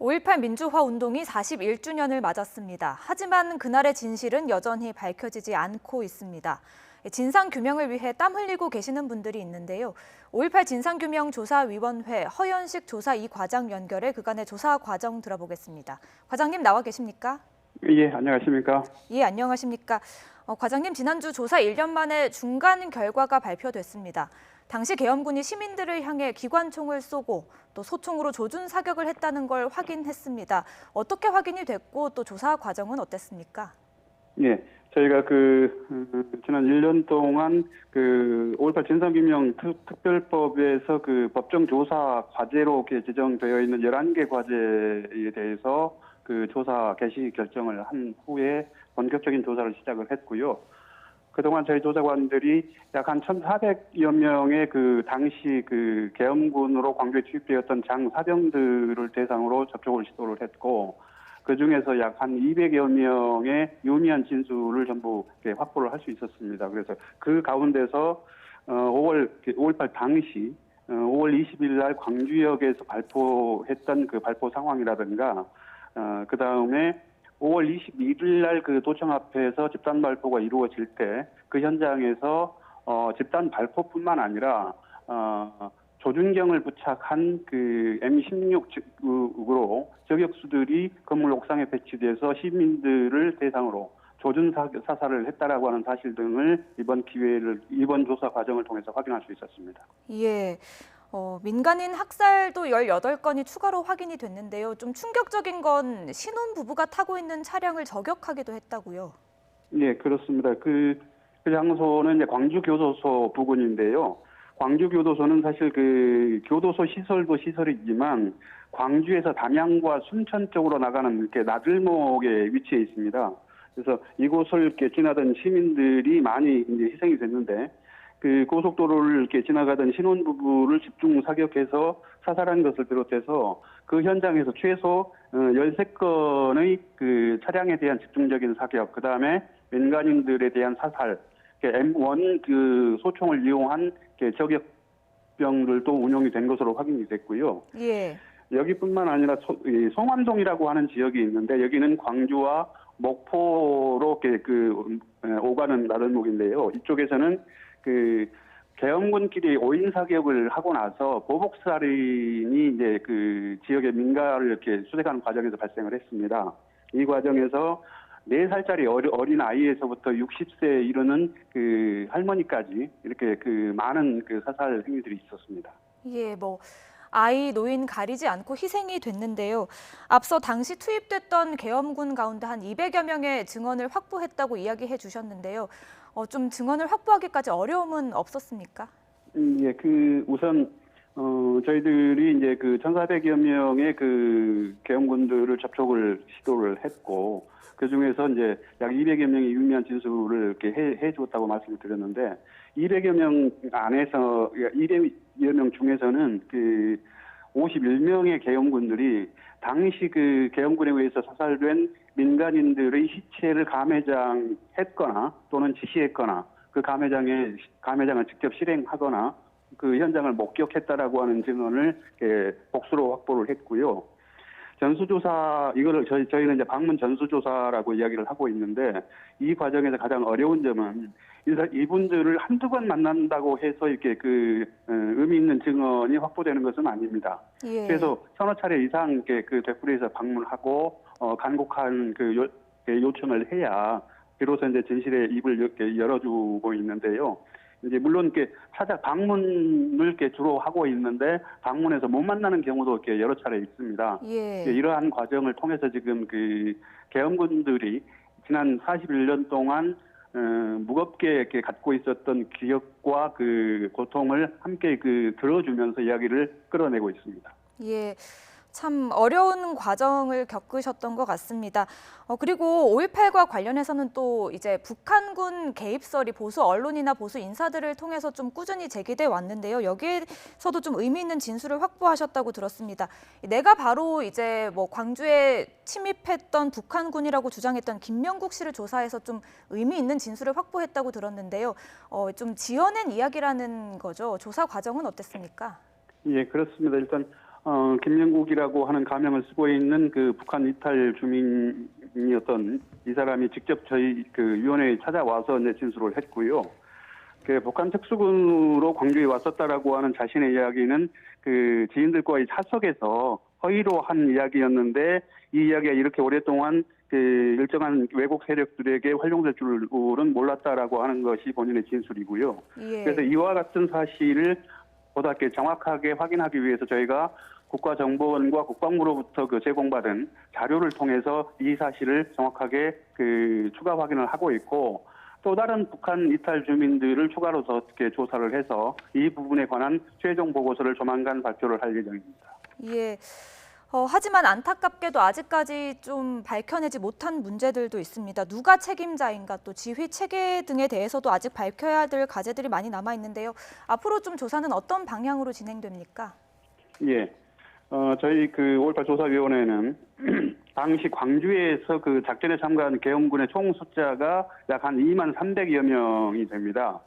5.18 민주화 운동이 41주년을 맞았습니다. 하지만 그날의 진실은 여전히 밝혀지지 않고 있습니다. 진상규명을 위해 땀 흘리고 계시는 분들이 있는데요. 5.18 진상규명조사위원회 허연식 조사 2과장 연결해 그간의 조사 과정 들어보겠습니다. 과장님 나와 계십니까? 예, 안녕하십니까? 예, 안녕하십니까? 과장님, 지난주 조사 1년 만에 중간 결과가 발표됐습니다. 당시 계엄군이 시민들을 향해 기관총을 쏘고 또 소총으로 조준 사격을 했다는 걸 확인했습니다. 어떻게 확인이 됐고 또 조사 과정은 어땠습니까? 예, 저희가 지난 1년 동안 5.18 진상규명 특별법에서 법정 조사 과제로 이렇게 지정되어 있는 11개 과제에 대해서 조사 개시 결정을 한 후에 본격적인 조사를 시작을 했고요. 그동안 저희 조사관들이 약 한 1,400여 명의 당시 계엄군으로 광주에 투입되었던 장 사병들을 대상으로 접촉을 시도를 했고, 그 중에서 약 한 200여 명의 유의미한 진술을 전부 확보를 할 수 있었습니다. 그래서 그 가운데서 5.18 당시 5월 20일 날 광주역에서 발포했던 발포 상황이라든가, 그 다음에 5월 21일 날 도청 앞에서 집단 발포가 이루어질 때 그 현장에서 집단 발포뿐만 아니라 조준경을 부착한 M16으로 저격수들이 건물 옥상에 배치돼서 시민들을 대상으로 조준 사살을 했다라고 하는 사실 등을 이번 조사 과정을 통해서 확인할 수 있었습니다. 예. 민간인 학살도 18건이 추가로 확인이 됐는데요. 좀 충격적인 건 신혼부부가 타고 있는 차량을 저격하기도 했다고요. 예, 그렇습니다. 그 장소는 이제 광주교도소 부근인데요. 광주교도소는 사실 교도소 시설도 시설이지만 광주에서 담양과 순천 쪽으로 나가는 이렇게 나들목에 위치해 있습니다. 그래서 이곳을 이렇게 지나던 시민들이 많이 이제 희생이 됐는데, 고속도로를 이렇게 지나가던 신혼부부를 집중 사격해서 사살한 것을 비롯해서 그 현장에서 최소 13건의 차량에 대한 집중적인 사격, 그 다음에 민간인들에 대한 사살, M1 소총을 이용한 저격병들도 운용이 된 것으로 확인이 됐고요. 예. 여기뿐만 아니라 송암동이라고 하는 지역이 있는데, 여기는 광주와 목포로 오가는 나들목인데요. 이쪽에서는 계엄군끼리 5인 사격을 하고 나서 보복살인이 이제 지역의 민가를 이렇게 수색하는 과정에서 발생을 했습니다. 이 과정에서 4살짜리 어린 아이에서부터 60세에 이르는 할머니까지 이렇게 많은 사살 행위들이 있었습니다. 예, 아이, 노인 가리지 않고 희생이 됐는데요. 앞서 당시 투입됐던 계엄군 가운데 한 200여 명의 증언을 확보했다고 이야기해 주셨는데요. 좀 증언을 확보하기까지 어려움은 없었습니까? 예, 우선 저희들이 이제 1,400여 명의 계엄군들을 접촉을 시도를 했고, 그 중에서 이제 약 200여 명의 유의미한 진술을 이렇게 해 주었다고 말씀을 드렸는데, 200여 명 안에서 200여 명 중에서는 51명의 계엄군들이 당시 계엄군에 의해서 사살된 민간인들의 시체를 감회장했거나 또는 지시했거나 감회장을 직접 실행하거나 그 현장을 목격했다라고 하는 증언을 복수로 확보를 했고요. 전수조사, 이거를 저희는 이제 방문 전수조사라고 이야기를 하고 있는데, 이 과정에서 가장 어려운 점은 이분들을 한두 번 만난다고 해서 이렇게 의미 있는 증언이 확보되는 것은 아닙니다. 예. 그래서 서너 차례 이상 되풀이해서 방문하고 간곡한 요청을 해야 비로소 이제 진실의 입을 이렇게 열어주고 있는데요. 이제 물론 방문을 주로 하고 있는데, 방문해서 못 만나는 경우도 여러 차례 있습니다. 예. 이러한 과정을 통해서 지금 계엄군들이 지난 41년 동안 무겁게 갖고 있었던 기억과 고통을 함께 들어주면서 이야기를 끌어내고 있습니다. 예. 참 어려운 과정을 겪으셨던 것 같습니다. 그리고 5.18과 관련해서는 또 이제 북한군 개입설이 보수 언론이나 보수 인사들을 통해서 좀 꾸준히 제기돼 왔는데요. 여기에서도 좀 의미 있는 진술을 확보하셨다고 들었습니다. 내가 바로 이제 광주에 침입했던 북한군이라고 주장했던 김명국 씨를 조사해서 좀 의미 있는 진술을 확보했다고 들었는데요. 좀 지어낸 이야기라는 거죠. 조사 과정은 어땠습니까? 예, 그렇습니다. 일단 김영국이라고 하는 가명을 쓰고 있는 그 북한 이탈 주민이었던 이 사람이 직접 저희 그 위원회에 찾아와서 이제 진술을 했고요. 그 북한 특수군으로 광주에 왔었다라고 하는 자신의 이야기는 그 지인들과의 차석에서 허위로 한 이야기였는데 이 이야기가 이렇게 오랫동안 그 일정한 외국 세력들에게 활용될 줄은 몰랐다라고 하는 것이 본인의 진술이고요. 예. 그래서 이와 같은 사실을 보다 이렇게 정확하게 확인하기 위해서 저희가 국가정보원과 국방부로부터 그 제공받은 자료를 통해서 이 사실을 정확하게 그 추가 확인을 하고 있고 또 다른 북한 이탈 주민들을 추가로 더 이렇게 조사를 해서 이 부분에 관한 최종 보고서를 조만간 발표를 할 예정입니다. 예. 하지만 안타깝게도 아직까지 좀 밝혀내지 못한 문제들도 있습니다. 누가 책임자인가 또 지휘 체계 등에 대해서도 아직 밝혀야 될 과제들이 많이 남아 있는데요. 앞으로 좀 조사는 어떤 방향으로 진행됩니까? 예. 저희 그 5.18 조사위원회는 당시 광주에서 그 작전에 참가한 계엄군의 총 숫자가 약 한 2만 300여 명이 됩니다.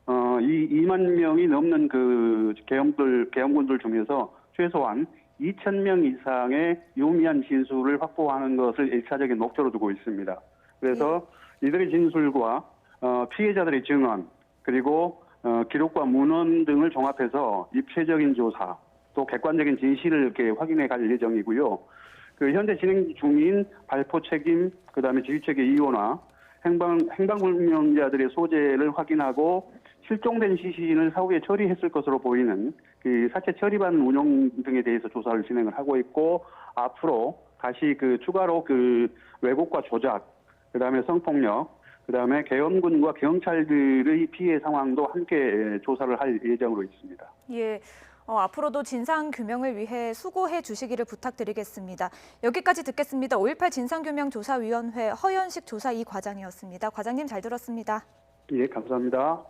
이 2만 명이 넘는 그 계엄군들 중에서 최소한 2,000명 이상의 유미한 진술을 확보하는 것을 1차적인 목표로 두고 있습니다. 그래서 이들의 진술과 피해자들의 증언 그리고 기록과 문헌 등을 종합해서 입체적인 조사 또 객관적인 진실을 이렇게 확인해 갈 예정이고요. 그 현재 진행 중인 발포 책임, 그다음에 지휘체계 이원화, 행방불명자들의 소재를 확인하고 실종된 시신을 사후에 처리했을 것으로 보이는 그 사체 처리반 운용 등에 대해서 조사를 진행을 하고 있고 앞으로 다시 그 추가로 그 왜곡과 조작, 그다음에 성폭력, 그다음에 계엄군과 경찰들의 피해 상황도 함께 조사를 할 예정으로 있습니다. 예. 앞으로도 진상 규명을 위해 수고해 주시기를 부탁드리겠습니다. 여기까지 듣겠습니다. 5.18 진상규명조사위원회 허연식 조사 2과장이었습니다. 과장님 잘 들었습니다. 예, 감사합니다.